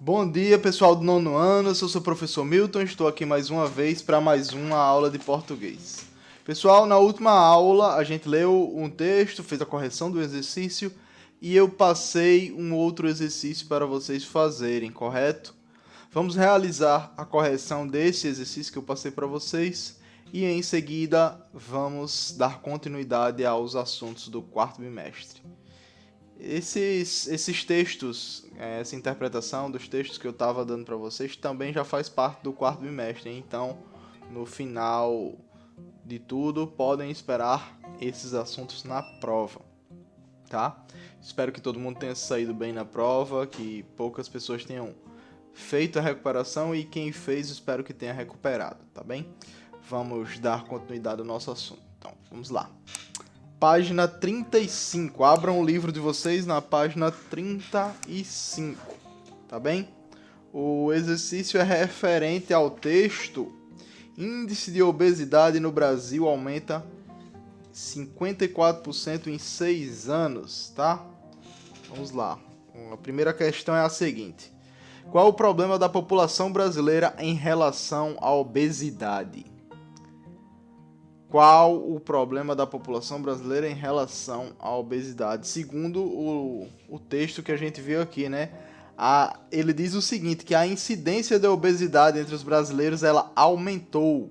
Bom dia, pessoal do nono ano. Eu sou o professor Milton. Estou aqui mais uma vez para mais uma aula de português. Pessoal, na última aula a gente leu um texto, fez a correção do exercício e eu passei um outro exercício para vocês fazerem, correto? Vamos realizar a correção desse exercício que eu passei para vocês e em seguida vamos dar continuidade aos assuntos do quarto bimestre. Esses textos, essa interpretação dos textos que eu estava dando para vocês também já faz parte do quarto bimestre. Então, no final de tudo, podem esperar esses assuntos na prova, tá? Espero que todo mundo tenha saído bem na prova, que poucas pessoas tenham feito a recuperação e quem fez, espero que tenha recuperado, tá bem? Vamos dar continuidade ao nosso assunto. Então, vamos lá. Página 35. Abram o livro de vocês na página 35, tá bem? O exercício é referente ao texto. Índice de obesidade no Brasil aumenta 54% em 6 anos, tá? Vamos lá. A primeira questão é a seguinte: qual o problema da população brasileira em relação à obesidade? Qual o problema da população brasileira em relação à obesidade? Segundo o texto que a gente viu aqui, né? Ele diz o seguinte, que a incidência de obesidade entre os brasileiros ela aumentou.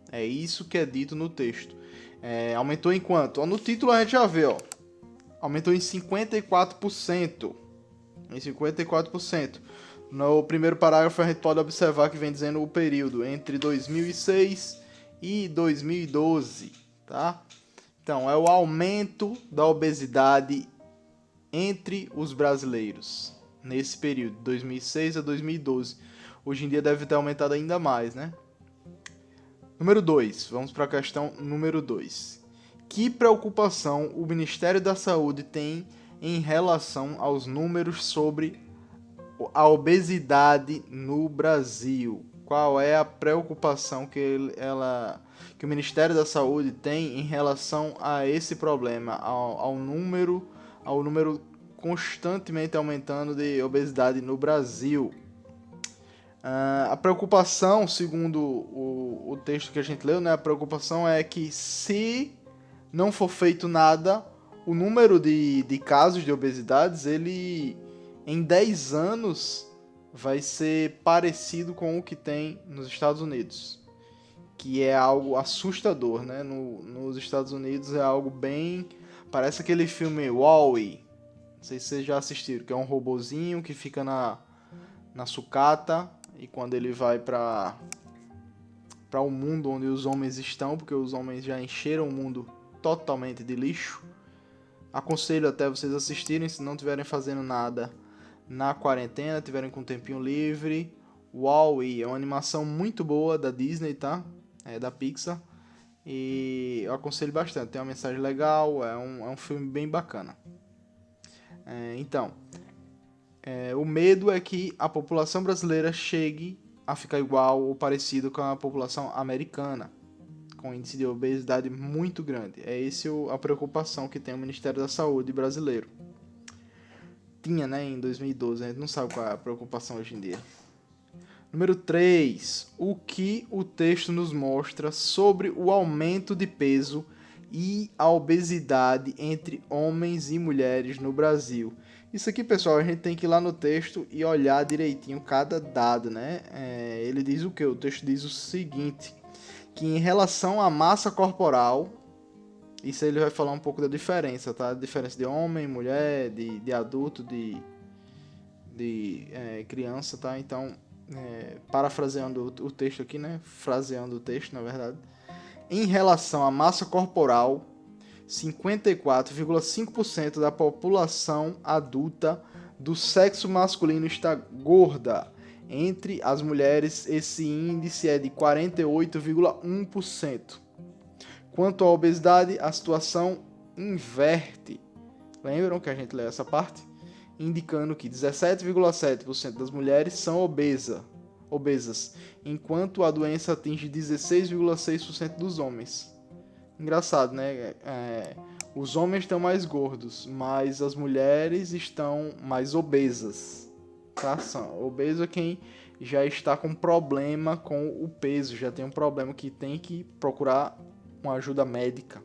É isso que é dito no texto. Aumentou em quanto? No título a gente já vê, ó. Aumentou em 54%. Em 54%. No primeiro parágrafo a gente pode observar que vem dizendo o período entre 2006 e 2012, tá? Então, é o aumento da obesidade entre os brasileiros nesse período, de 2006 a 2012. Hoje em dia deve ter aumentado ainda mais, né? Número 2, vamos para a questão número 2. Que preocupação o Ministério da Saúde tem em relação aos números sobre a obesidade no Brasil? Qual é a preocupação que o Ministério da Saúde tem em relação a esse problema, ao número constantemente aumentando de obesidade no Brasil? A preocupação, segundo o texto que a gente leu, né, a preocupação é que se não for feito nada, o número de casos de obesidades, ele em 10 anos vai ser parecido com o que tem nos Estados Unidos, que é algo assustador, né? Nos Estados Unidos é algo bem... Parece aquele filme Wall-E, não sei se vocês já assistiram, que é um robozinho que fica na sucata e quando ele vai para o mundo onde os homens estão, porque os homens já encheram o mundo totalmente de lixo. Aconselho até vocês assistirem se não estiverem fazendo nada na quarentena, tiverem com um tempinho livre. Wall-E é uma animação muito boa da Disney, tá? É da Pixar. E eu aconselho bastante, tem uma mensagem legal, é um filme bem bacana. O medo é que a população brasileira chegue a ficar igual ou parecido com a população americana, com um índice de obesidade muito grande. É essa a preocupação que tem o Ministério da Saúde brasileiro. Tinha, né, em 2012, a gente não sabe qual é a preocupação hoje em dia. Número 3. O que o texto nos mostra sobre o aumento de peso e a obesidade entre homens e mulheres no Brasil? Isso aqui, pessoal, a gente tem que ir lá no texto e olhar direitinho cada dado, né? Ele diz o quê? O texto diz o seguinte, que em relação à massa corporal, isso aí ele vai falar um pouco da diferença, tá? A diferença de homem, mulher, de adulto, de criança, tá? Então, parafraseando o texto aqui, né? Fraseando o texto, na verdade. Em relação à massa corporal, 54,5% da população adulta do sexo masculino está gorda. Entre as mulheres, esse índice é de 48,1%. Quanto à obesidade, a situação inverte. Lembram que a gente leu essa parte? Indicando que 17,7% das mulheres são obesas, enquanto a doença atinge 16,6% dos homens. Engraçado, né? Os homens estão mais gordos, mas as mulheres estão mais obesas, tá? Obeso é quem já está com problema com o peso, já tem um problema que tem que procurar uma ajuda médica.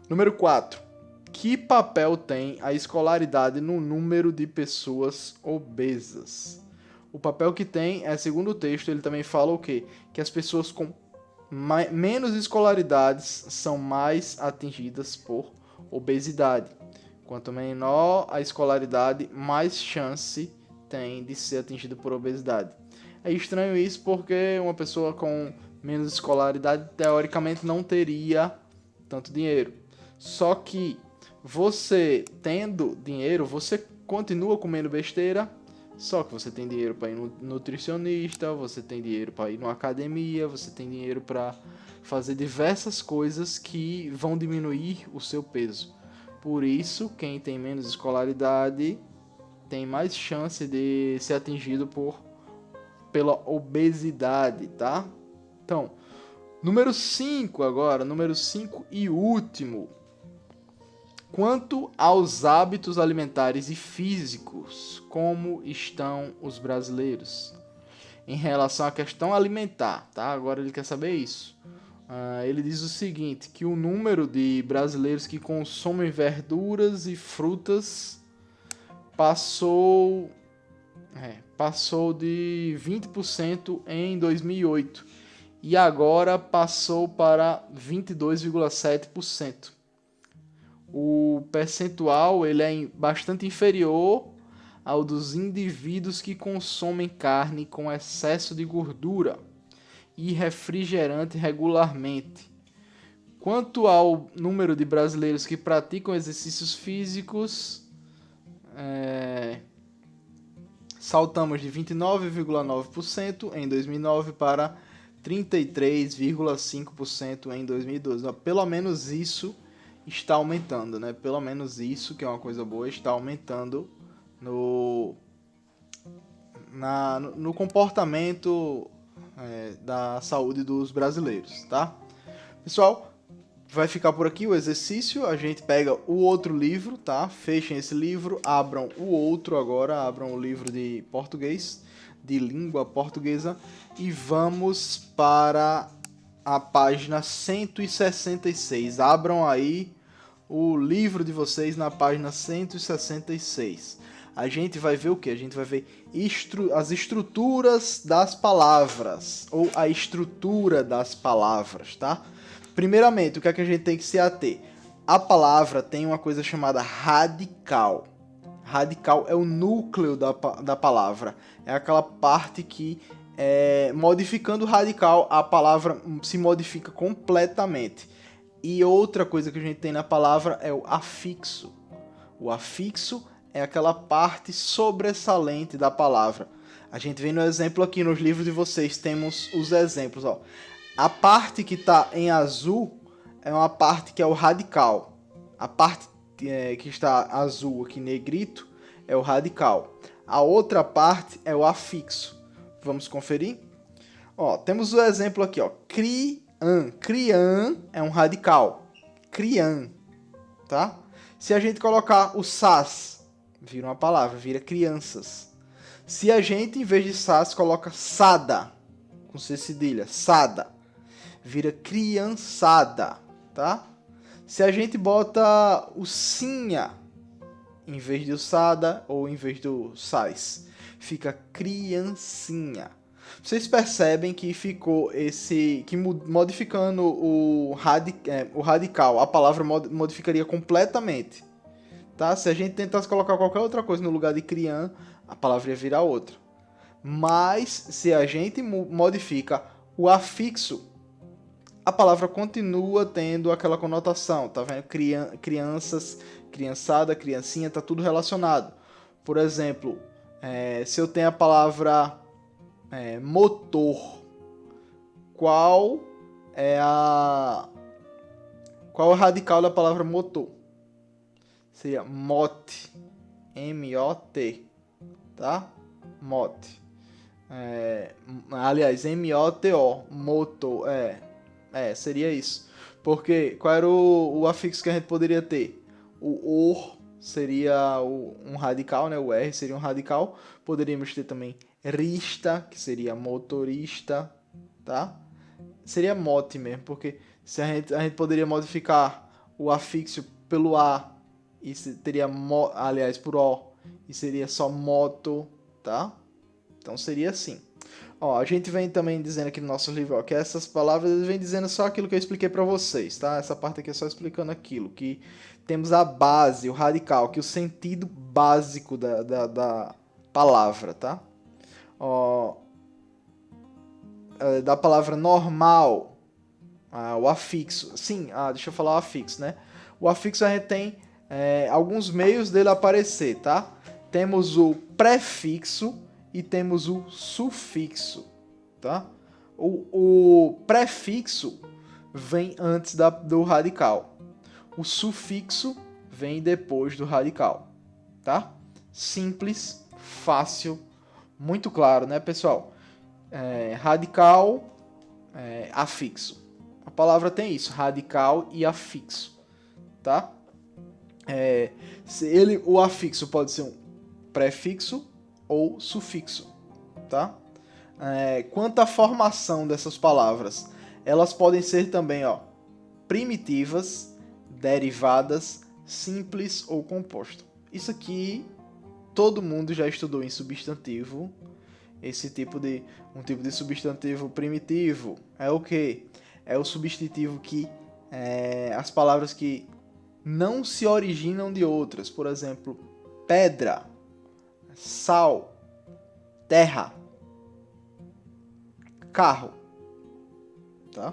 Número 4. Que papel tem a escolaridade no número de pessoas obesas? O papel que tem é, segundo o texto, ele também fala o quê? Que as pessoas com menos escolaridades são mais atingidas por obesidade. Quanto menor a escolaridade, mais chance tem de ser atingido por obesidade. É estranho isso porque uma pessoa com menos escolaridade, teoricamente, não teria tanto dinheiro. Só que você tendo dinheiro, você continua comendo besteira, só que você tem dinheiro para ir no nutricionista, você tem dinheiro para ir numa academia, você tem dinheiro para fazer diversas coisas que vão diminuir o seu peso. Por isso, quem tem menos escolaridade tem mais chance de ser atingido pela obesidade, tá? Então, número 5 agora, número 5 e último. Quanto aos hábitos alimentares e físicos, como estão os brasileiros? Em relação à questão alimentar, tá? Agora ele quer saber isso. Ele diz o seguinte, que o número de brasileiros que consomem verduras e frutas passou de 20% em 2008 e agora passou para 22,7%. O percentual ele é bastante inferior ao dos indivíduos que consomem carne com excesso de gordura e refrigerante regularmente. Quanto ao número de brasileiros que praticam exercícios físicos, saltamos de 29,9% em 2009 para 33,5% em 2012. Pelo menos isso está aumentando, né? Pelo menos isso, que é uma coisa boa, está aumentando no comportamento da saúde dos brasileiros, tá? Pessoal, vai ficar por aqui o exercício, a gente pega o outro livro, tá? Fechem esse livro, abram o outro agora, abram o livro de português, de língua portuguesa, e vamos para a página 166. Abram aí o livro de vocês na página 166. A gente vai ver o que? A gente vai ver as estruturas das palavras, ou a estrutura das palavras, tá? Primeiramente, o que é que a gente tem que se ater? A palavra tem uma coisa chamada radical. Radical é o núcleo da palavra. É aquela parte que, modificando o radical, a palavra se modifica completamente. E outra coisa que a gente tem na palavra é o afixo. O afixo é aquela parte sobressalente da palavra. A gente vê no exemplo aqui nos livros de vocês, temos os exemplos, ó. A parte que está em azul é uma parte que é o radical. A parte que está azul aqui negrito é o radical. A outra parte é o afixo. Vamos conferir? Ó, temos o exemplo aqui, ó. Crian. Crian é um radical. Crian, tá? Se a gente colocar o sas, vira uma palavra, vira crianças. Se a gente, em vez de sas, coloca sada, com C cedilha, sada, vira criançada, tá? Se a gente bota o sinha, em vez de o sada, ou em vez do sais, fica criancinha. Vocês percebem que ficou modificando o radical, a palavra modificaria completamente, tá? Se a gente tentasse colocar qualquer outra coisa no lugar de criança, a palavra ia virar outra. Mas se a gente modifica o afixo, a palavra continua tendo aquela conotação, tá vendo? Crianças, criançada, criancinha, tá tudo relacionado. Por exemplo, se eu tenho a palavra motor, qual é o radical da palavra motor? Seria mote, M-O-T, tá? Mote. Aliás, M-O-T-O, motor, seria isso. Porque qual era o afixo que a gente poderia ter? O or seria um radical, né? O R seria um radical. Poderíamos ter também rista, que seria motorista, tá? Seria mote mesmo, porque se a gente poderia modificar o afixo pelo A e teria, aliás, por O, e seria só moto, tá? Então seria assim. Ó, a gente vem também dizendo aqui no nosso livro, ó, que essas palavras vem dizendo só aquilo que eu expliquei para vocês, tá? Essa parte aqui é só explicando aquilo, que temos a base, o radical, que é o sentido básico da palavra, tá? Ó, da palavra normal, o afixo. Sim, deixa eu falar o afixo, né? O afixo a gente tem alguns meios dele aparecer, tá? Temos o prefixo e temos o sufixo, tá? O prefixo vem antes do radical. O sufixo vem depois do radical, tá? Simples, fácil, muito claro, né, pessoal? Radical, afixo. A palavra tem isso, radical e afixo, tá? O afixo pode ser um prefixo ou sufixo, tá? Quanto à formação dessas palavras, elas podem ser também, primitivas, derivadas, simples ou composto. Isso aqui todo mundo já estudou em substantivo. Um tipo de substantivo primitivo é o quê? É o substantivo que as palavras que não se originam de outras. Por exemplo, pedra, sal, terra, carro, tá?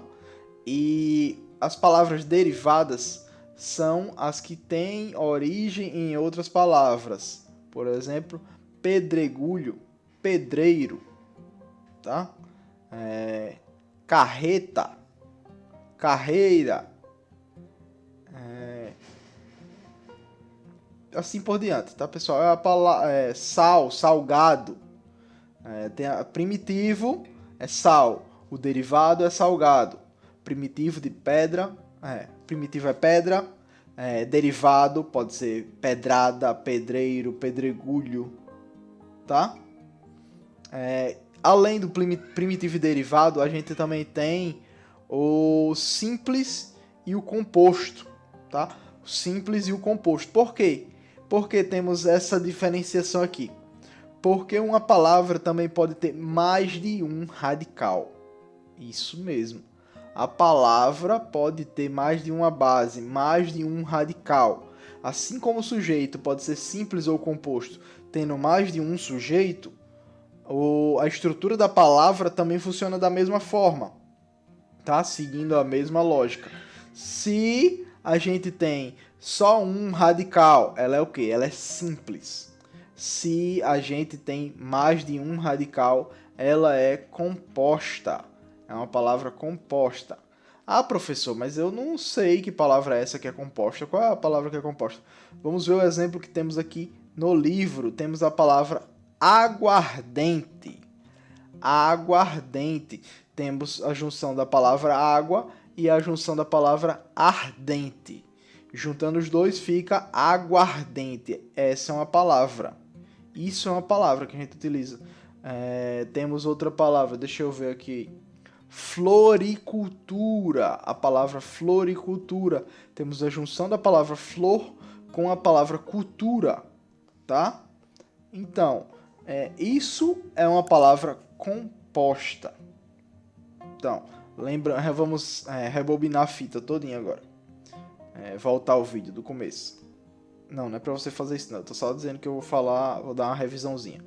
E as palavras derivadas são as que têm origem em outras palavras. Por exemplo, pedregulho, pedreiro, tá? Carreta, carreira, assim por diante, tá, pessoal? A palavra sal, salgado, tem primitivo é sal, o derivado é salgado, primitivo de pedra, primitivo é pedra, derivado pode ser pedrada, pedreiro, pedregulho, tá? Além do primitivo e derivado, a gente também tem o simples e o composto, tá? O simples e o composto. Por quê? Porque temos essa diferenciação aqui. Porque uma palavra também pode ter mais de um radical. Isso mesmo. A palavra pode ter mais de uma base, mais de um radical. Assim como o sujeito pode ser simples ou composto, tendo mais de um sujeito, a estrutura da palavra também funciona da mesma forma, tá? Seguindo a mesma lógica. Se a gente tem só um radical, ela é o quê? Ela é simples. Se a gente tem mais de um radical, ela é composta. É uma palavra composta. Ah, professor, mas eu não sei que palavra é essa que é composta. Qual é a palavra que é composta? Vamos ver o exemplo que temos aqui no livro. Temos a palavra aguardente. Aguardente. Temos a junção da palavra água e a junção da palavra ardente. Juntando os dois fica aguardente. Essa é uma palavra. Isso é uma palavra que a gente utiliza. Temos outra palavra, deixa eu ver aqui. Floricultura. A palavra floricultura. Temos a junção da palavra flor com a palavra cultura, tá? Então, isso é uma palavra composta. Então, vamos rebobinar a fita todinha agora. Voltar ao vídeo do começo. Não é pra você fazer isso não. Eu tô só dizendo que eu vou dar uma revisãozinha.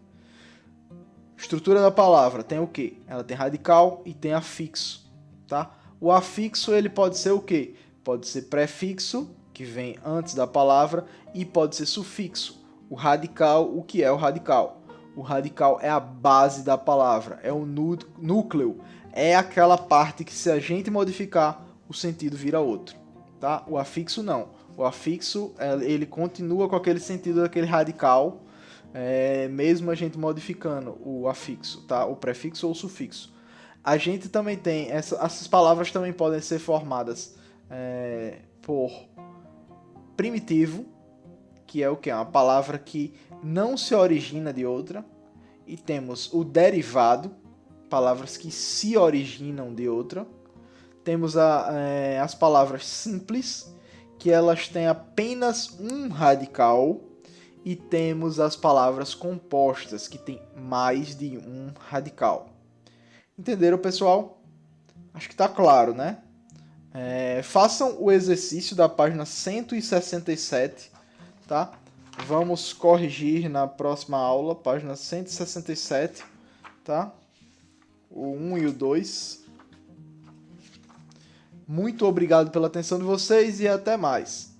Estrutura da palavra tem o quê? Ela tem radical e tem afixo, tá? O afixo ele pode ser o quê? Pode ser prefixo, que vem antes da palavra, e pode ser sufixo. O radical, o que é o radical? O radical é a base da palavra, é o núcleo, é aquela parte que se a gente modificar, o sentido vira outro, tá? O afixo não. O afixo, ele continua com aquele sentido daquele radical, mesmo a gente modificando o afixo, tá? O prefixo ou o sufixo. A gente também tem, essas palavras também podem ser formadas por primitivo, que é o quê? Uma palavra que não se origina de outra. E temos o derivado, palavras que se originam de outra. Temos as palavras simples, que elas têm apenas um radical. E temos as palavras compostas, que têm mais de um radical. Entenderam, pessoal? Acho que está claro, né? Façam o exercício da página 167, tá? Vamos corrigir na próxima aula, página 167, tá? O 1 e o 2. Muito obrigado pela atenção de vocês e até mais.